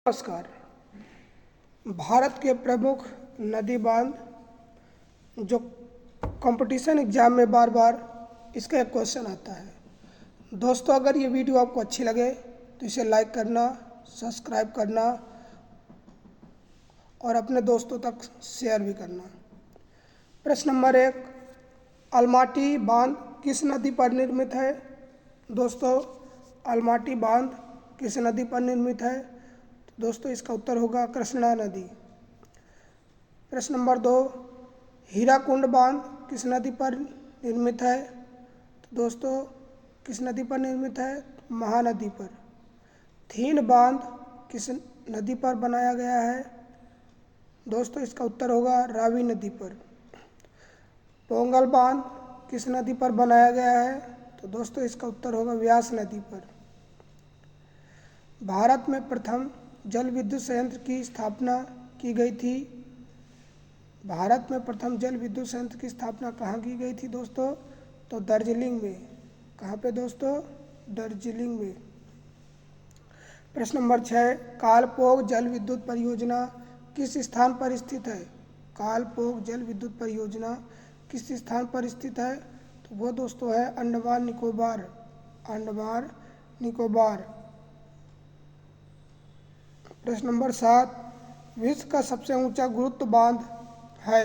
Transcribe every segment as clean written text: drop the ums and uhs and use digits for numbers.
नमस्कार। भारत के प्रमुख नदी बांध जो कंपटीशन एग्जाम में बार बार इसका एक क्वेश्चन आता है। दोस्तों, अगर ये वीडियो आपको अच्छी लगे तो इसे लाइक करना, सब्सक्राइब करना और अपने दोस्तों तक शेयर भी करना। प्रश्न नंबर 1, अलमाटी बांध किस नदी पर निर्मित है? दोस्तों, अलमाटी बांध किस नदी पर निर्मित है? दोस्तों, इसका उत्तर होगा कृष्णा नदी। प्रश्न नंबर 2, हीराकुंड बांध किस नदी पर निर्मित है? तो दोस्तों, किस नदी पर निर्मित है? महानदी पर। थीन बांध किस नदी पर बनाया गया है? दोस्तों, इसका उत्तर होगा रावी नदी पर। पोंगल बांध किस नदी पर बनाया गया है? तो दोस्तों, इसका उत्तर होगा व्यास नदी पर। भारत में प्रथम जल विद्युत संयंत्र की स्थापना की गई थी। भारत में प्रथम जल विद्युत संयंत्र की स्थापना कहाँ की गई थी दोस्तों? तो दार्जिलिंग में। कहाँ पे दोस्तों? दार्जिलिंग में। प्रश्न नंबर 6, कालपोग जल विद्युत परियोजना किस स्थान पर स्थित है? कालपोग जल विद्युत परियोजना किस स्थान पर स्थित है? तो वो दोस्तों है अंडमान निकोबार। अंडमान निकोबार। प्रश्न नंबर 7, विश्व का सबसे ऊंचा गुरुत्व बांध है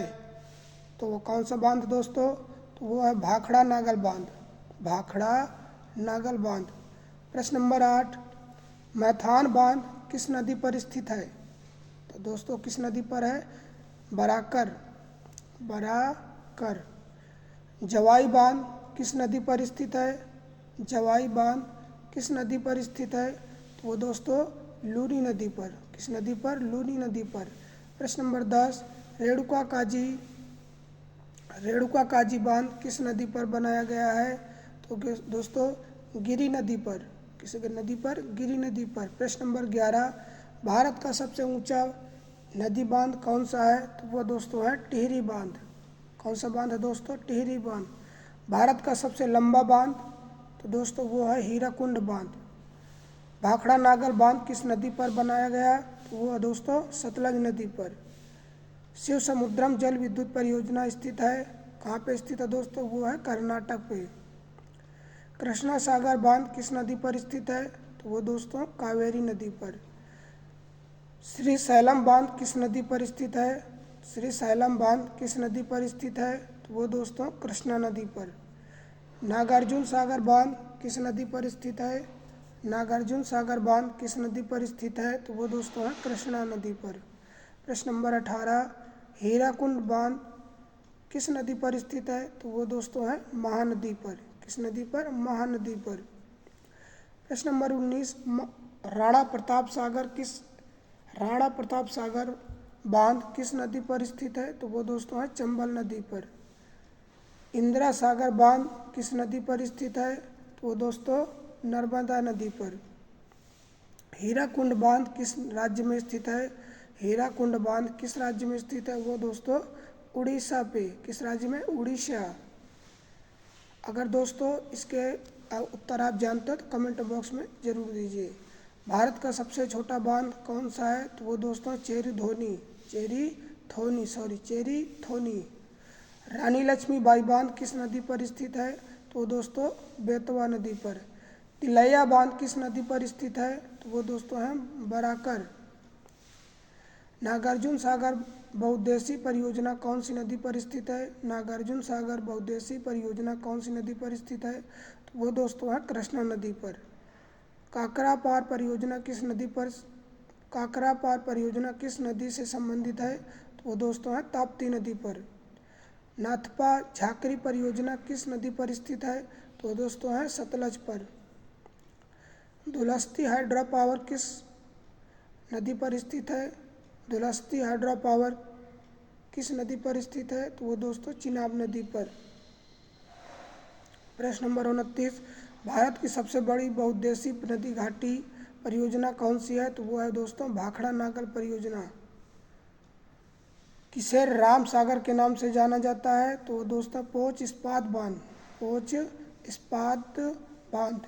तो वो कौन सा बांध दोस्तों? तो वो है भाखड़ा नागल बांध। भाखड़ा नागल बांध। प्रश्न नंबर 8, मैथान बांध किस नदी पर स्थित है? तो दोस्तों, किस नदी पर है? बराकर। बराकर। जवाई बांध किस नदी पर स्थित है? जवाई बांध किस नदी पर स्थित है? तो वो दोस्तों लूनी नदी पर। किस नदी पर? लूनी नदी पर। प्रश्न नंबर 10, रेणुका काजी बांध किस नदी पर बनाया गया है? तो दोस्तों गिरी नदी पर। किस नदी पर? गिरी नदी पर। प्रश्न नंबर 11, भारत का सबसे ऊंचा नदी बांध कौन सा है? तो वो दोस्तों है टिहरी बांध। कौन सा बांध है दोस्तों? टिहरी बांध। भारत का सबसे लंबा बांध? तो दोस्तों वो है हीराकुंड बांध। भाखड़ा नागल बांध किस नदी पर बनाया गया? तो वो है दोस्तों सतलज नदी पर। शिव समुद्रम जल विद्युत परियोजना स्थित है कहाँ पे स्थित है दोस्तों? वो है कर्नाटक पे। कृष्णा सागर बांध किस नदी पर स्थित है? तो वो दोस्तों कावेरी नदी पर। श्री सैलम बांध किस नदी पर स्थित है? श्री सैलम बांध किस नदी पर स्थित है? तो वो दोस्तों कृष्णा नदी पर। नागार्जुन सागर बांध किस नदी पर स्थित है? नागार्जुन सागर बांध किस नदी पर स्थित है? तो वो दोस्तों है कृष्णा नदी पर। प्रश्न नंबर 18, हीराकुंड बांध किस नदी पर स्थित है? तो वो दोस्तों है महानदी पर। किस नदी पर? महानदी पर। प्रश्न नंबर 19, राणा प्रताप सागर बांध किस नदी पर स्थित है? तो वो दोस्तों है चंबल नदी पर। इंदिरा सागर बांध किस नदी पर स्थित है? तो वो दोस्तों नर्मदा नदी पर। हीराकुंड बांध किस राज्य में स्थित है? हीराकुंड बांध किस राज्य में स्थित है? वो दोस्तों उड़ीसा पे। किस राज्य में? उड़ीसा। अगर दोस्तों इसके उत्तर आप जानते हो तो कमेंट बॉक्स में जरूर दीजिए। भारत का सबसे छोटा बांध कौन सा है? तो वो दोस्तों चेरी थोनी। रानी लक्ष्मीबाई बांध किस नदी पर स्थित है? तो दोस्तों बेतवा नदी पर। तिलैया बांध किस नदी पर स्थित है? तो वो दोस्तों हैं बराकर। नागार्जुन सागर बहुउद्देशीय परियोजना कौन सी नदी पर स्थित है? नागार्जुन सागर बहुउद्देशीय परियोजना कौन सी नदी पर स्थित है? तो वो दोस्तों है कृष्णा नदी पर। काकरा पार परियोजना किस नदी से संबंधित है? तो वो दोस्तों है ताप्ती नदी पर। नाथपा झाकरी परियोजना किस नदी पर स्थित है? तो दोस्तों है सतलज पर। दुलस्ती हाइड्रो पावर किस नदी पर स्थित है? दुलस्ती हाइड्रो पावर किस नदी पर स्थित है? तो वो दोस्तों चिनाब नदी पर। प्रश्न नंबर 29, भारत की सबसे बड़ी बहुउद्देशीय नदी घाटी परियोजना कौन सी है? तो वो है दोस्तों भाखड़ा नागल परियोजना। किसे राम सागर के नाम से जाना जाता है? तो दोस्तों पोच इस्पात बांध।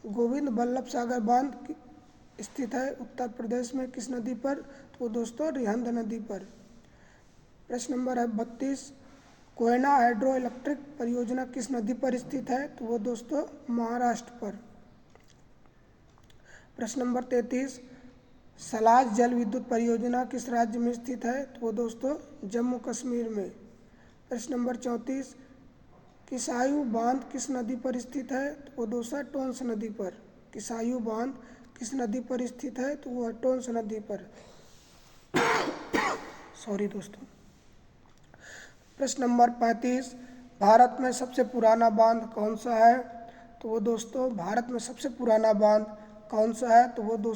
गोविंद बल्लभ सागर बांध स्थित है? उत्तर प्रदेश में किस नदी पर? तो दोस्तों रिहंद नदी पर। प्रश्न नंबर है 32, कोयना हाइड्रो इलेक्ट्रिक परियोजना किस नदी पर स्थित है? तो वो दोस्तों महाराष्ट्र पर। प्रश्न नंबर 33, सलाज जल विद्युत परियोजना किस राज्य में स्थित है? तो वो दोस्तों जम्मू कश्मीर में। प्रश्न नंबर 34, किसायू बांध किस नदी पर स्थित है? तो वो दोस्तों टोंस नदी पर। किसायू बांध किस नदी पर स्थित है? तो वो टोंस नदी पर। सॉरी दोस्तों। प्रश्न नंबर 35, भारत में सबसे पुराना बांध कौन सा है? तो वो दोस्तों भारत में सबसे पुराना बांध कौन सा है? तो वो दोस्तों